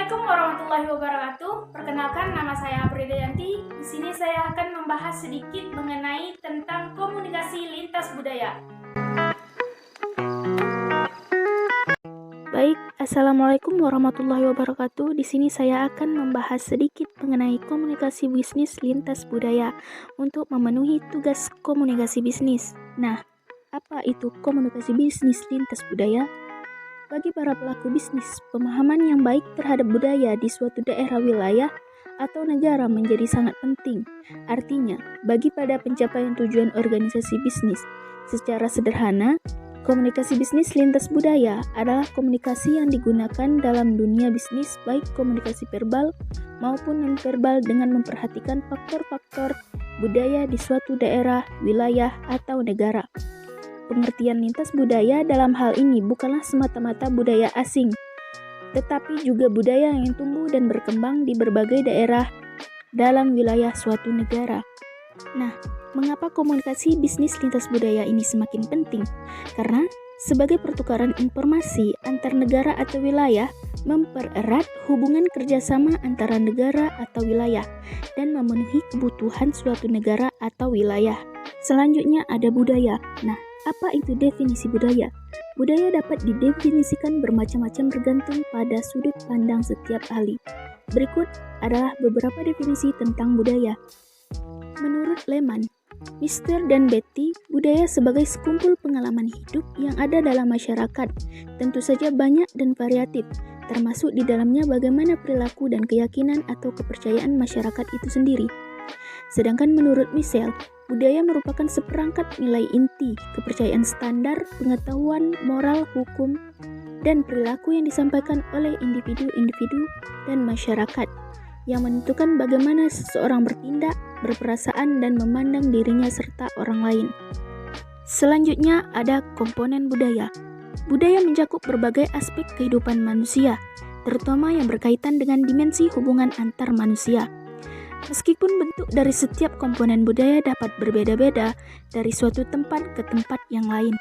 Assalamualaikum warahmatullahi wabarakatuh. Perkenalkan, nama saya Apridayanti. Di sini saya akan membahas sedikit mengenai tentang komunikasi lintas budaya. Baik, Assalamualaikum warahmatullahi wabarakatuh. Di sini saya akan membahas sedikit mengenai komunikasi bisnis lintas budaya untuk memenuhi tugas komunikasi bisnis. Nah, apa itu komunikasi bisnis lintas budaya? Bagi para pelaku bisnis, pemahaman yang baik terhadap budaya di suatu daerah, wilayah, atau negara menjadi sangat penting. Artinya, bagi pada pencapaian tujuan organisasi bisnis, secara sederhana, komunikasi bisnis lintas budaya adalah komunikasi yang digunakan dalam dunia bisnis, baik komunikasi verbal maupun non-verbal, dengan memperhatikan faktor-faktor budaya di suatu daerah, wilayah, atau negara. Pengertian lintas budaya dalam hal ini bukanlah semata-mata budaya asing, tetapi juga budaya yang tumbuh dan berkembang di berbagai daerah dalam wilayah suatu negara. Nah, mengapa komunikasi bisnis lintas budaya ini semakin penting? Karena sebagai pertukaran informasi antar negara atau wilayah, mempererat hubungan kerjasama antara negara atau wilayah, dan memenuhi kebutuhan suatu negara atau wilayah. Selanjutnya ada budaya. Nah, apa itu definisi budaya? Budaya dapat didefinisikan bermacam-macam bergantung pada sudut pandang setiap ahli. Berikut adalah beberapa definisi tentang budaya. Menurut Lehman, Mr. dan Betty, budaya sebagai sekumpul pengalaman hidup yang ada dalam masyarakat, tentu saja banyak dan variatif, termasuk di dalamnya bagaimana perilaku dan keyakinan atau kepercayaan masyarakat itu sendiri. Sedangkan menurut Michel, budaya merupakan seperangkat nilai inti, kepercayaan standar, pengetahuan, moral, hukum, dan perilaku yang disampaikan oleh individu-individu dan masyarakat, yang menentukan bagaimana seseorang bertindak, berperasaan, dan memandang dirinya serta orang lain. Selanjutnya ada komponen budaya. Budaya mencakup berbagai aspek kehidupan manusia, terutama yang berkaitan dengan dimensi hubungan antar manusia. Meskipun bentuk dari setiap komponen budaya dapat berbeda-beda dari suatu tempat ke tempat yang lain.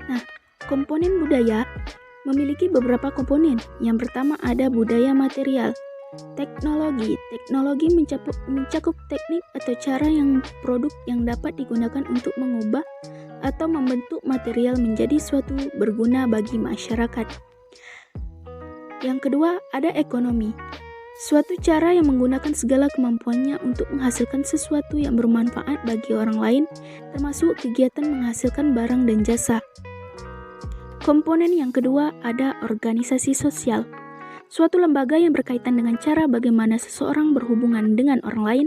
Nah, komponen budaya memiliki beberapa komponen. Yang pertama ada budaya material. Teknologi. Teknologi mencakup teknik atau cara yang produk yang dapat digunakan untuk mengubah atau membentuk material menjadi suatu berguna bagi masyarakat. Yang kedua ada ekonomi. Suatu cara yang menggunakan segala kemampuannya untuk menghasilkan sesuatu yang bermanfaat bagi orang lain, termasuk kegiatan menghasilkan barang dan jasa. Komponen yang kedua ada organisasi sosial. Suatu lembaga yang berkaitan dengan cara bagaimana seseorang berhubungan dengan orang lain,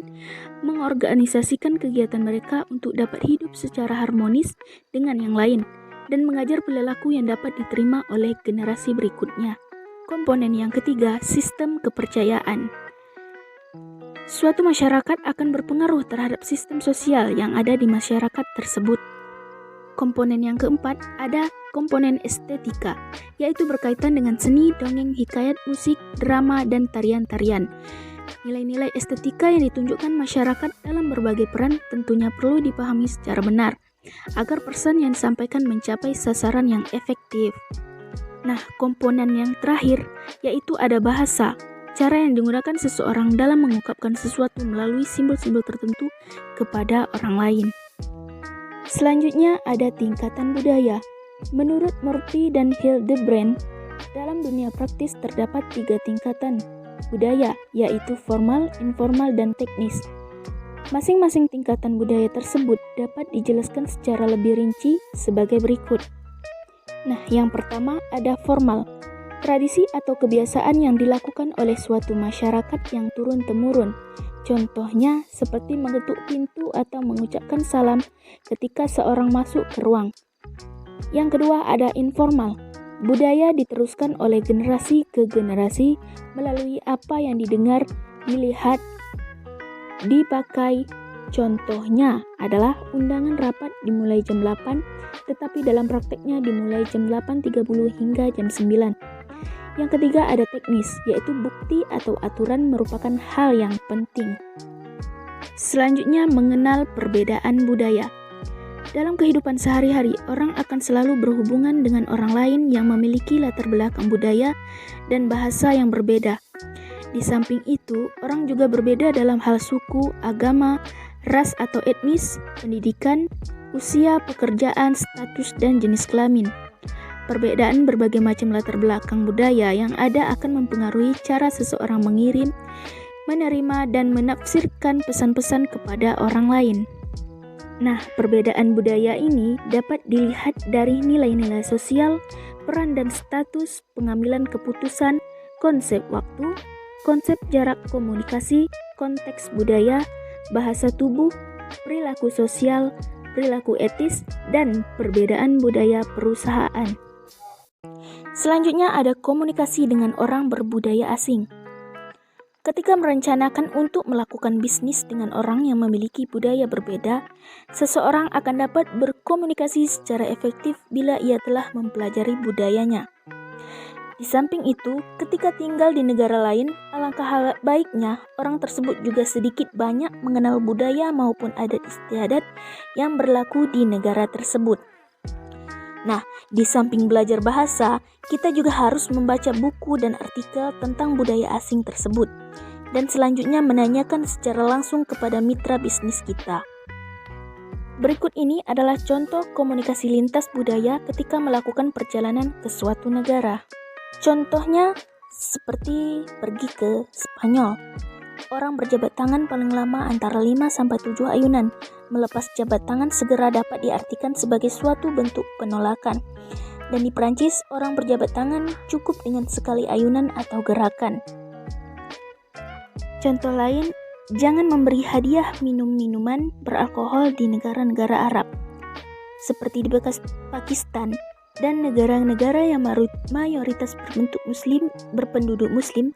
mengorganisasikan kegiatan mereka untuk dapat hidup secara harmonis dengan yang lain, dan mengajar perilaku yang dapat diterima oleh generasi berikutnya. Komponen yang ketiga, sistem kepercayaan. Suatu masyarakat akan berpengaruh terhadap sistem sosial yang ada di masyarakat tersebut. Komponen yang keempat, ada komponen estetika, yaitu berkaitan dengan seni, dongeng, hikayat, musik, drama, dan tarian-tarian. Nilai-nilai estetika yang ditunjukkan masyarakat dalam berbagai peran tentunya perlu dipahami secara benar, agar pesan yang disampaikan mencapai sasaran yang efektif. Nah, komponen yang terakhir yaitu ada bahasa, cara yang digunakan seseorang dalam mengungkapkan sesuatu melalui simbol-simbol tertentu kepada orang lain. Selanjutnya ada tingkatan budaya. Menurut Murphy dan Hildebrand, dalam dunia praktis terdapat 3 tingkatan budaya, yaitu formal, informal, dan teknis. Masing-masing tingkatan budaya tersebut dapat dijelaskan secara lebih rinci sebagai berikut. Nah, yang pertama ada formal. Tradisi atau kebiasaan yang dilakukan oleh suatu masyarakat yang turun-temurun. Contohnya seperti mengetuk pintu atau mengucapkan salam ketika seorang masuk ke ruang. Yang kedua ada informal. Budaya diteruskan oleh generasi ke generasi melalui apa yang didengar, dilihat, dipakai. Contohnya adalah undangan rapat dimulai jam 8, tetapi dalam prakteknya dimulai jam 8.30 hingga jam 9. Yang ketiga ada teknis, yaitu bukti atau aturan merupakan hal yang penting. Selanjutnya mengenal perbedaan budaya. Dalam kehidupan sehari-hari, orang akan selalu berhubungan dengan orang lain yang memiliki latar belakang budaya dan bahasa yang berbeda. Di samping itu, orang juga berbeda dalam hal suku, agama, ras atau etnis, pendidikan, usia, pekerjaan, status, dan jenis kelamin. Perbedaan berbagai macam latar belakang budaya yang ada akan mempengaruhi cara seseorang mengirim, menerima, dan menafsirkan pesan-pesan kepada orang lain. Nah, perbedaan budaya ini dapat dilihat dari nilai-nilai sosial, peran dan status, pengambilan keputusan, konsep waktu, konsep jarak komunikasi, konteks budaya, bahasa tubuh, perilaku sosial, perilaku etis, dan perbedaan budaya perusahaan. Selanjutnya ada komunikasi dengan orang berbudaya asing. Ketika merencanakan untuk melakukan bisnis dengan orang yang memiliki budaya berbeda, seseorang akan dapat berkomunikasi secara efektif bila ia telah mempelajari budayanya. Di samping itu, ketika tinggal di negara lain, alangkah baiknya orang tersebut juga sedikit banyak mengenal budaya maupun adat istiadat yang berlaku di negara tersebut. Nah, di samping belajar bahasa, kita juga harus membaca buku dan artikel tentang budaya asing tersebut, dan selanjutnya menanyakan secara langsung kepada mitra bisnis kita. Berikut ini adalah contoh komunikasi lintas budaya ketika melakukan perjalanan ke suatu negara. Contohnya seperti pergi ke Spanyol. Orang berjabat tangan paling lama antara 5-7 ayunan. Melepas jabat tangan segera dapat diartikan sebagai suatu bentuk penolakan. Dan di Prancis, orang berjabat tangan cukup dengan sekali ayunan atau gerakan. Contoh lain, jangan memberi hadiah minum-minuman beralkohol di negara-negara Arab, seperti di bekas Pakistan dan negara-negara yang mayoritas berpenduduk muslim.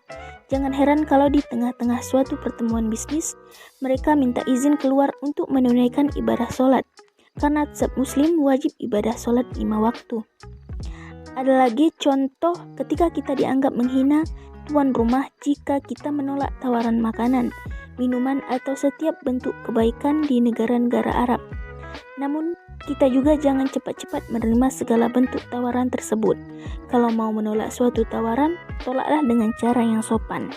Jangan heran kalau di tengah-tengah suatu pertemuan bisnis, mereka minta izin keluar untuk menunaikan ibadah sholat, karena setiap muslim wajib ibadah sholat 5 waktu. Ada lagi contoh ketika kita dianggap menghina tuan rumah jika kita menolak tawaran makanan, minuman, atau setiap bentuk kebaikan di negara-negara Arab. Namun, kita juga jangan cepat-cepat menerima segala bentuk tawaran tersebut. Kalau mau menolak suatu tawaran, tolaklah dengan cara yang sopan.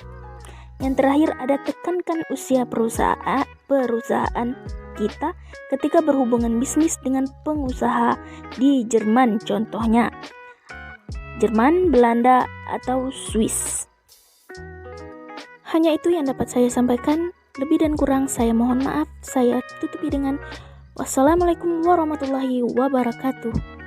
Yang terakhir ada tekankan usia perusahaan kita ketika berhubungan bisnis dengan pengusaha di Jerman, contohnya Jerman, Belanda, atau Swiss. Hanya itu yang dapat saya sampaikan. Lebih dan kurang saya mohon maaf. Saya tutupi dengan wassalamualaikum warahmatullahi wabarakatuh.